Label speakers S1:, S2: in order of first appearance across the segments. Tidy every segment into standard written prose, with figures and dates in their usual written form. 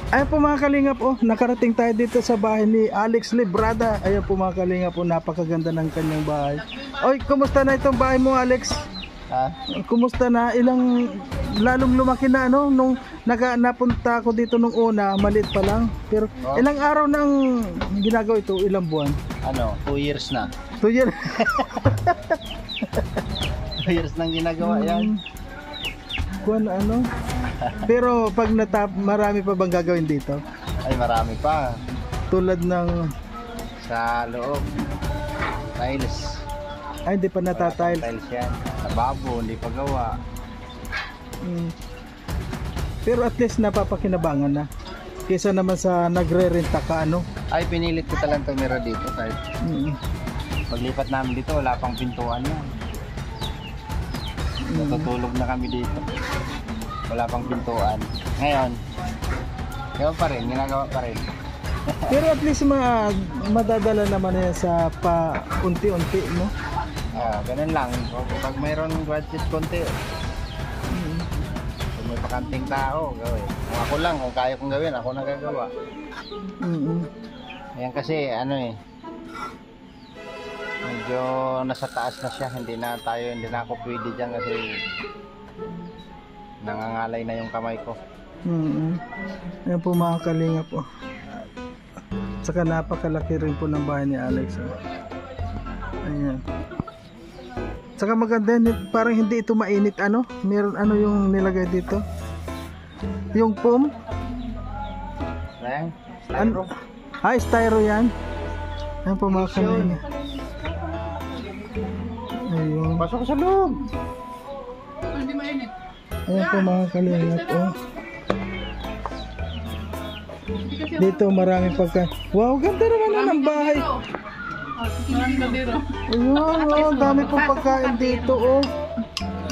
S1: Ayan po mga kalingap, oh, nakarating tayo dito sa bahay ni Alex Librada. Ayan po mga kalingap, oh, napakaganda ng kanyang bahay. Oy, kumusta na itong bahay mo, Alex?
S2: Ha?
S1: Kumusta na? Lalong lumaki na, ano? Nung napunta ako dito nung una, maliit pa lang. Pero ilang araw nang ginagawa ito? Ilang buwan?
S2: 2 years na.
S1: 2 years.
S2: 2 years nang ginagawa yan.
S1: Kuan ano? Pero pag marami pa bang gagawin dito?
S2: Ay, marami pa.
S1: Tulad ng
S2: Sa loob. Tiles.
S1: ay hindi pa natatile.
S2: Tiles yan. Sa babo, hindi pa gawa.
S1: Pero at least napapakinabangan na. Kaysa naman sa nagre-renta ka ano.
S2: Ay, pinilit ko talang tumira dito kahit paglipat namin dito, wala pang pintuan yan. Natutulog na kami dito. Wala pang pintuan. Ngayon ginagawa pa rin.
S1: Pero at least madadala naman yan sa unti-unti, no?
S2: Ganun lang. Pag mayroon budget konti, kung may pakanting tao, gawin. Kung ako lang, kung kaya kong gawin, ako nagagawa. Ayan kasi, medyo nasa taas na siya. Hindi na ako pwede dyan kasi nangangalay na yung kamay ko.
S1: Ayan po mga kalingap po. Saka napakalaki rin po ng bahay ni Alex. Ayan. Saka maganda, parang hindi ito mainit ano? Meron yung nilagay dito? Yung foam?
S2: Ayan, styro.
S1: Styro yan? Ayan po mga kalingap. Ayun.
S2: Pasok sa loob.
S3: Hindi mainit.
S1: Ayan po mga kalingap, oh. Dito marami wow, ganda naman ng bahay.
S3: Maraming kaldero.
S1: Ayun, oh, dami pong pagkain dito, oh.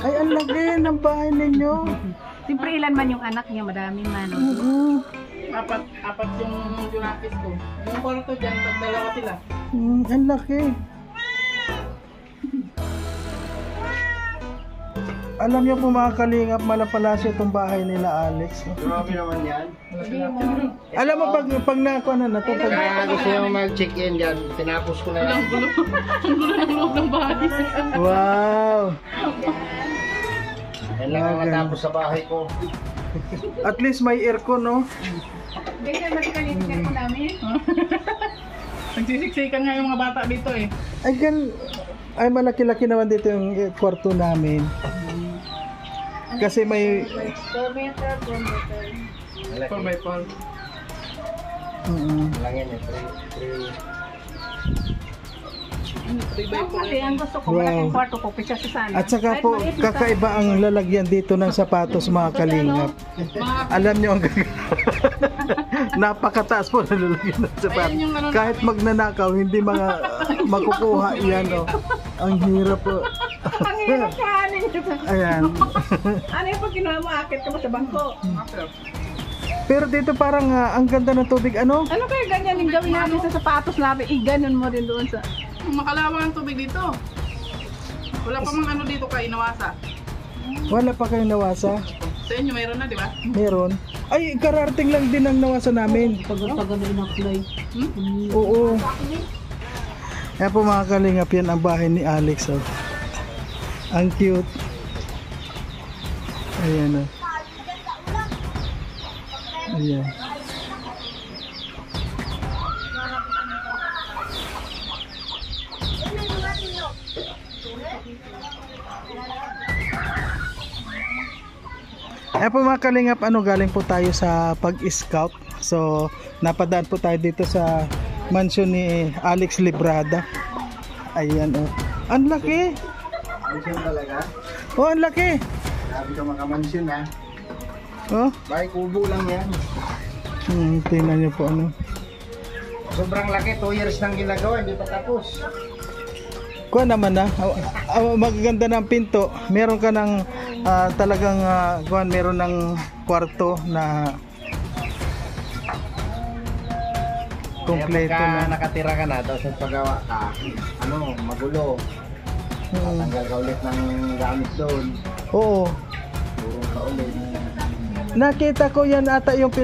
S1: Ay, ang laki ng bahay ninyo.
S4: Siyempre ilan man yung anak niya, madami man.
S3: Apat yung junakis ko. Yung kwarto dyan, pag dalawa sila.
S1: Ang laki. Alam niyo po mga kalingap, malapalasyo itong bahay nila Alex.
S2: Grabe naman yan.
S1: Alam mo pag nakuha na to, pag
S2: Kaya gusto nyo mag-check-in dyan, tinapos ko na yan.
S3: Ang gulo ng loob ng bahay.
S1: wow.
S2: Yan lang ang natapos sa bahay ko.
S1: At least may aircon, no?
S4: Ganyan matikalitin ko namin.
S3: Nagsisiksikan nga yung mga bata dito eh.
S1: Ay malaki-laki naman dito yung kwarto namin. Kasi may
S4: 4 meter, 4 meter.
S3: 4x4.
S2: Lang yan eh,
S3: 3x4.
S4: Kasi ang gusto ko, malaking kwarto ko, kaysa sa sana.
S1: At saka po, kakaiba ang lalagyan dito ng sapatos mga kalingap. Alam nyo ang napakataas po na lalagyan ng sapatos. Kahit magnanakaw, hindi makukuha yan. Oh. Ang hirap po.
S4: Ang hirap kahanin.
S1: Ayan.
S4: Ano yung pag kinuha mo, akit ka mo sa bangko?
S1: Pero dito parang ang ganda ng tubig. Ano?
S4: Ano kaya ganyan yung gawin namin sa sapatos namin? Ganun mo rin doon sa...
S3: Makalawang ang tubig dito. Wala pa mang dito kay Inawasa.
S1: Wala pa kayong nawasa?
S3: Sa inyo mayroon na, di ba?
S1: Meron. Ay, kararating lang din ang nawasa namin.
S4: Pag-ganda in-apply.
S1: Oo. Yan po mga kalingap, yan ang bahay ni Alex. Oh. Ang cute. Ayan oh. Ayan. Ayan po mga kalingap, galing po tayo sa pag-scout. So, napadaan po tayo dito sa mansion ni Alex Librada. Ayan oh. Ang laki.
S2: Mansion talaga?
S1: Oh, ang laki.
S2: Sabi ka makamansion ha.
S1: Oh.
S2: Bahay kubo lang yan.
S1: Tingnan niyo po
S2: Sobrang laki, 2 years nang ginagawa, hindi pa tapos.
S1: Kuha naman na. Magaganda ng pinto. Meron ka ng talagang meron ng kwarto na kompleto
S2: Kaya
S1: na.
S2: nakatira ka na, tapos paggawa ka, magulo. Tanggal ka ulit ng gamit doon.
S1: Oo.
S2: Puro ka ulit.
S1: Nakita ko yan ata yung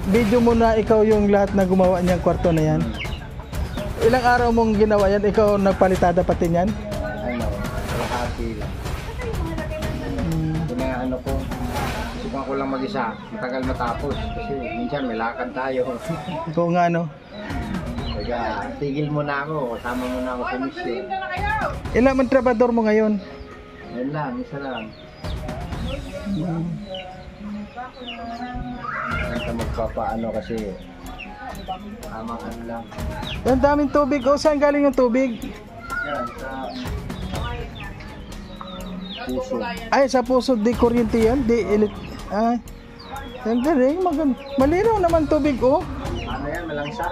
S1: video mo na ikaw yung lahat na gumawa niyang kwarto na yan. Ilang araw mong ginawa yan? Ikaw nagpalitada pati niyan?
S2: Ano, kalahati lang. Ano ko, subukan ko lang mag-isa. Matagal matapos. Kasi minsan may lakad tayo.
S1: Kung ano.
S2: Kaya tigil muna ako. Kasama muna ako sa mission.
S1: Ilang man trabador mo ngayon?
S2: Yan lang, isa lang. Basta magpapaano kasi tamang ano lang.
S1: Ang daming tubig. O, saan galing yung tubig?
S2: Yan, sa puso.
S1: Ay, sa puso di kuryente yan? Di elit... Ay, ang galing. Malinaw naman tubig, oh.
S2: Ano yan, malangsa.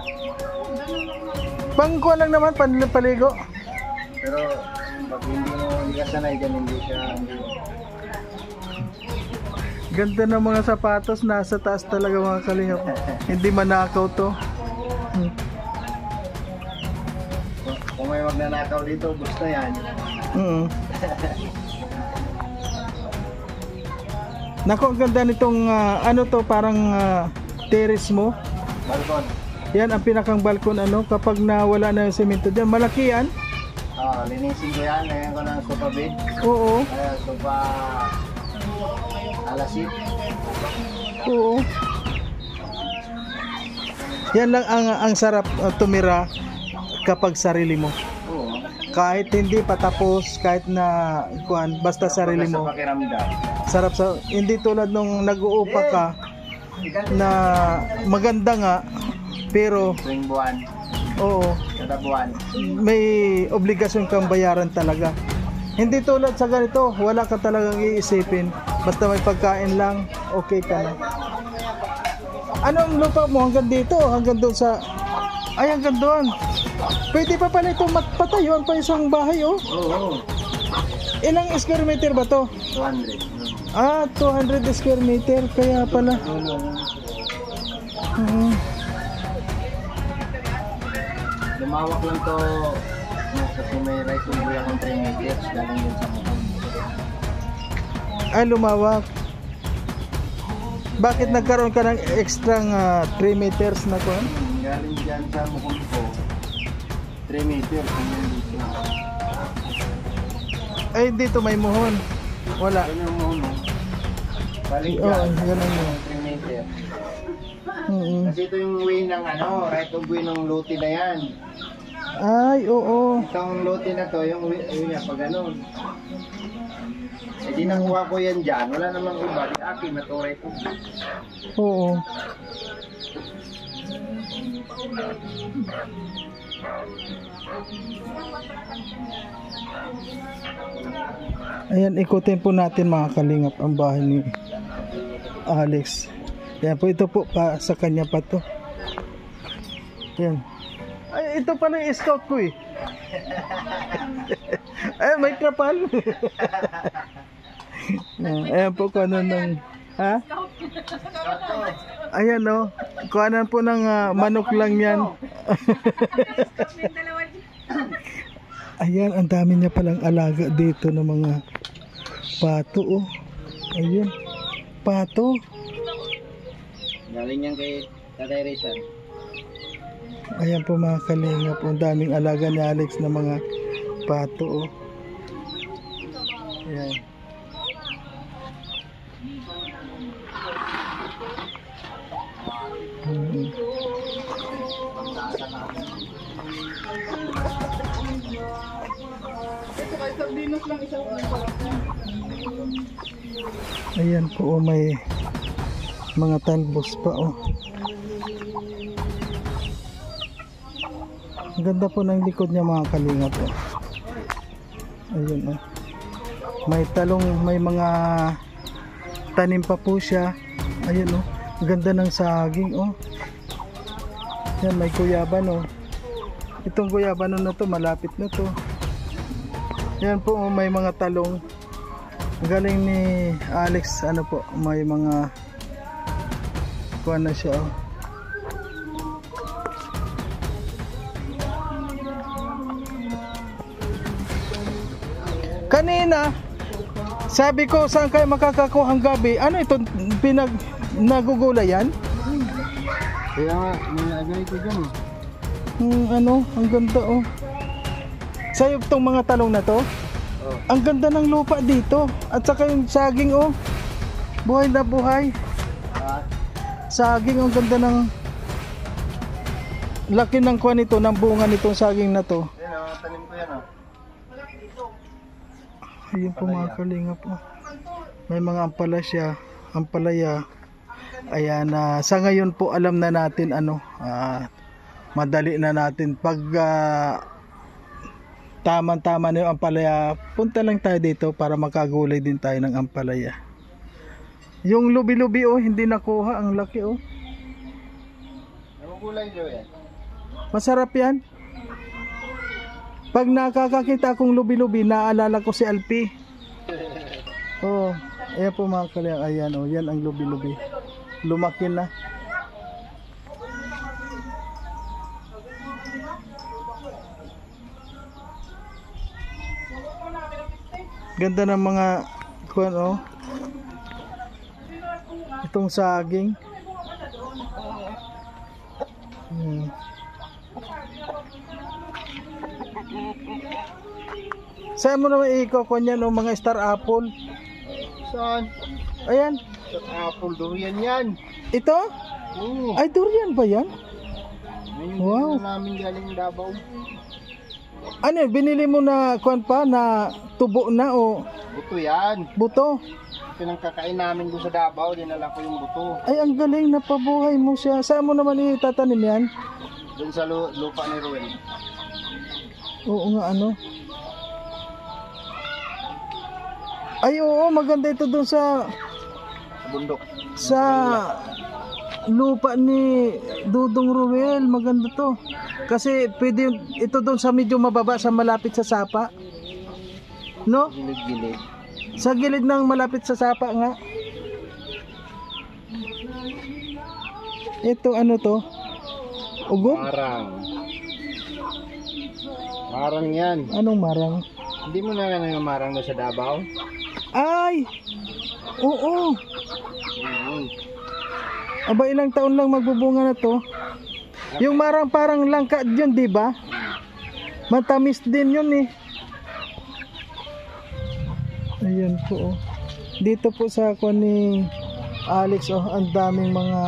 S1: Pangkuha lang naman, paligo.
S2: Pero pag hindi ka sanay dyan, hindi siya...
S1: Ganda ng mga sapatos, nasa taas talaga mga kalingap. Hindi manakaw to.
S2: Kung may magnanakaw dito, gusto yan.
S1: Nako, ang ganda nitong ano to, parang terrace mo.
S2: Balkon.
S1: Yan ang pinakang balkon, ano, kapag nawala na yung semento dyan. Malaki yan?
S2: Linisin ko yan. Ngayon ko ng sofa bed.
S1: Oo.
S2: Sofa alasit.
S1: Oo. Yan lang ang sarap tumira kapag sarili mo.
S2: Oo.
S1: Kahit hindi patapos, kahit na kuan, basta sarili
S2: Sa
S1: mo.
S2: pakiramdam.
S1: Sarap sa hindi tulad nung nag-uupa ka na maganda nga pero
S2: Tuwing buwan,
S1: oo,
S2: kada buwan.
S1: may obligasyon kang bayaran talaga. Hindi tulad sa ganito, wala ka talagang iisipin. Basta may pagkain lang, okay ka na. Anong lupa mo hanggang dito? Hanggang doon sa... Ay, hanggang doon. Pwede pa pala ito magpatayuan pa isang bahay, oh.
S2: Oo.
S1: Ilang square meter ba to?
S2: 200.
S1: Ah, 200 square meter. Kaya pala.
S2: Lumawak lang to. Kasi may right to buhay akong 3 meters. Galing din sa mukha.
S1: Ay, lumawak. Bakit nagkaroon ka ng extra 3 meters na kuan?
S2: Galing dyan sa mukha ko. 3 meters. Ganyan dito.
S1: Ay, dito may muhon. Wala.
S2: Ganyan yung muno. Balik
S1: Oo,
S2: dyan.
S1: ganun yun.
S2: 3 meters.
S1: Mm-mm.
S2: Kasi ito yung way ng ano, right of way ng lote na yan.
S1: Ay, oo.
S2: Itong lote na to, yung way niya, pag ganun. Eh di nakuha ko yan dyan, wala namang iba, di akin na to right of way.
S1: Oo. Ayan, ikutin po natin mga kalingap ang bahay ni Alex. Yan po, ito po pa sa kanya pa to. Yan. Ay, ito pala yung scout ko eh. Ay, may trapal. Ayan po kung ano ng... Ha? Ayan o. Kuhanan po ng manok lang yan. Ayan, ang dami niya palang alaga dito ng mga pato oh. Ayun. Pato.
S2: Galing yan kay Tatay Rizal.
S1: Ayan po mga kalinga po. Ang daming alaga ni Alex na mga pato oh. Ayan. Ayan po oh, may mga talbos pa oh. Ang ganda po ng likod niya mga kalinga po. Ayun oh. May talong, may mga tanim pa po siya. Ayun oh. Ang ganda ng saging oh. Yan, may guyaban oh. Itong guyaban na to, malapit na to. Yan po oh, may mga talong. Galing ni Alex, ano po, may mga kuha na siya oh. Kanina sabi ko saan kayo makakakuha ang gabi. Ano ito, nagugulay yan?
S2: Kaya nga, may ganito dyan.
S1: Ang ganda oh. Sa'yo itong mga talong na to?
S2: Oh.
S1: Ang ganda ng lupa dito. At saka yung saging oh. Buhay na buhay.
S2: Ah,
S1: Saging, ang ganda ng laki ng kuha nito, ng bunga nitong saging na to.
S2: yan o, tanim ko yan o.
S1: Ayun po mga kalingap po. May mga ampalaya. Ayan, sa ngayon po alam na natin madali na natin pag tama-tama na yung ampalaya, punta lang tayo dito para makagulay din tayo ng ampalaya. Yung lubi-lubi oh, hindi nakuha, ang laki oh.
S2: Namugulay daw yan.
S1: Masarap yan. Pag nakakakita akong lubi-lubi, naalala ko si Alpi. Oh, ayan po mga kalingap. Ayan oh, yan ang lubi-lubi. Lumaki na. Ganda ng mga kuwan oh. Itong saging. Saan mo naman ikukuha yan o mga star apple?
S2: Saan?
S1: Ayan.
S2: Sa apple, durian yan.
S1: Ito?
S2: Oo.
S1: Ay, durian ba yan? Wow.
S2: Wow. Namin galing Davao.
S1: Ano yun, binili mo na kuwan pa na tubo na o
S2: Buto yan.
S1: buto?
S2: Pinangkakain namin doon sa Davao, dinala ko yung buto.
S1: Ay, ang galing, napabuhay mo siya. Saan mo naman itatanim yan?
S2: Doon sa lupa ni Ruel.
S1: Oo nga, ano? Ay, oo, maganda ito doon sa
S2: Bundok.
S1: sa lupa ni Dudong Ruel. Maganda to. Kasi pwede ito doon sa medyo mababa, sa malapit sa sapa. No?
S2: Gilid-gilid.
S1: Sa gilid ng malapit sa sapa nga. Ito ano to? Ugob?
S2: Marang. Marang yan.
S1: Anong marang?
S2: Hindi mo na yung marang doon sa Davao?
S1: Ay! Oo!
S2: Ayun.
S1: Aba, ilang taon lang magbubunga na to. Yung marang parang langka yun, di ba? Matamis din yun eh. Ayan po oh. Dito po sa ako ni Alex oh, ang daming mga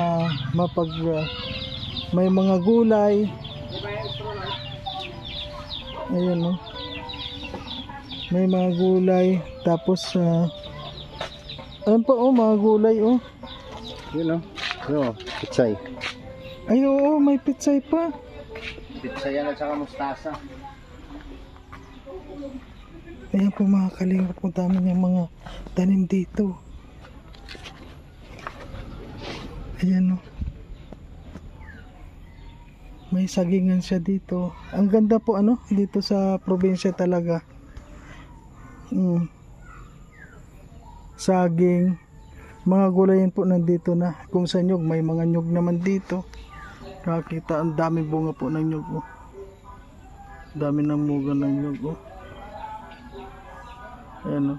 S1: may mga gulay. Ayan oh. May mga gulay. Tapos ayan po oh, mga gulay oh.
S2: Yun o. Yun o. Pitsay.
S1: Ay oo, may pitsay pa.
S2: Pitsay yan at saka mustasa.
S1: Ayan po mga kalingap, kung dami niyang mga tanim dito. Ayan o. May sagingan siya dito. Ang ganda po ano, dito sa probinsya talaga. Saging. Mga gulayan po nandito na. Kung sa nyug, may mga nyug naman dito. Nakakita, ang daming bunga po ng nyug oh. Dami ng muga ng nyug oh. Ayan o.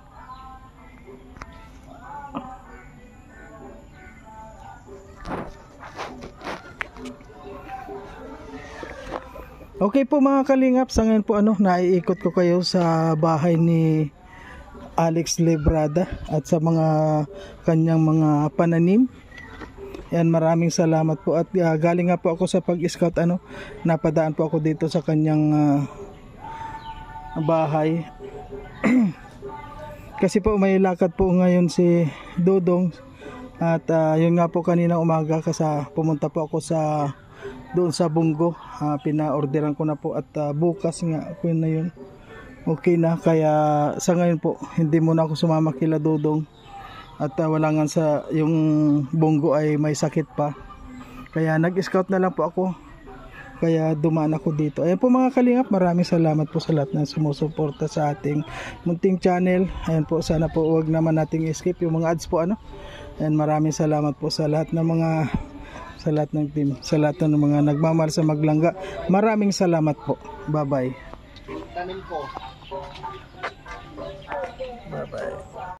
S1: Okay po mga kalingap, sa ngayon po ano, naiikot ko kayo sa bahay ni Alex Librada at sa mga kanyang mga pananim. Yan, maraming salamat po at galing nga po ako sa pag-scout ano, napadaan po ako dito sa kanyang bahay. Kasi po may lakad po ngayon si Dudong at yun nga po kanina umaga kasi pumunta po ako sa doon sa Bungo, pina-orderan ko na po at bukas nga ako na yun. Okay na, kaya sa ngayon po hindi muna ako sumama kila Dudong at wala nga sa yung Bungo ay may sakit pa, kaya nag-scout na lang po ako, kaya dumaan ako dito. Ayan po mga kalingap, maraming salamat po sa lahat na sumusuporta sa ating munting channel. Ayan po, sana po huwag naman nating skip yung mga ads po ano. Ayan, maraming salamat po sa lahat ng mga sa lahat ng team, sa lahat ng mga nagmamahal sa Maglangga. Maraming salamat po. Bye bye.
S2: Tanim ko.
S1: Bye bye.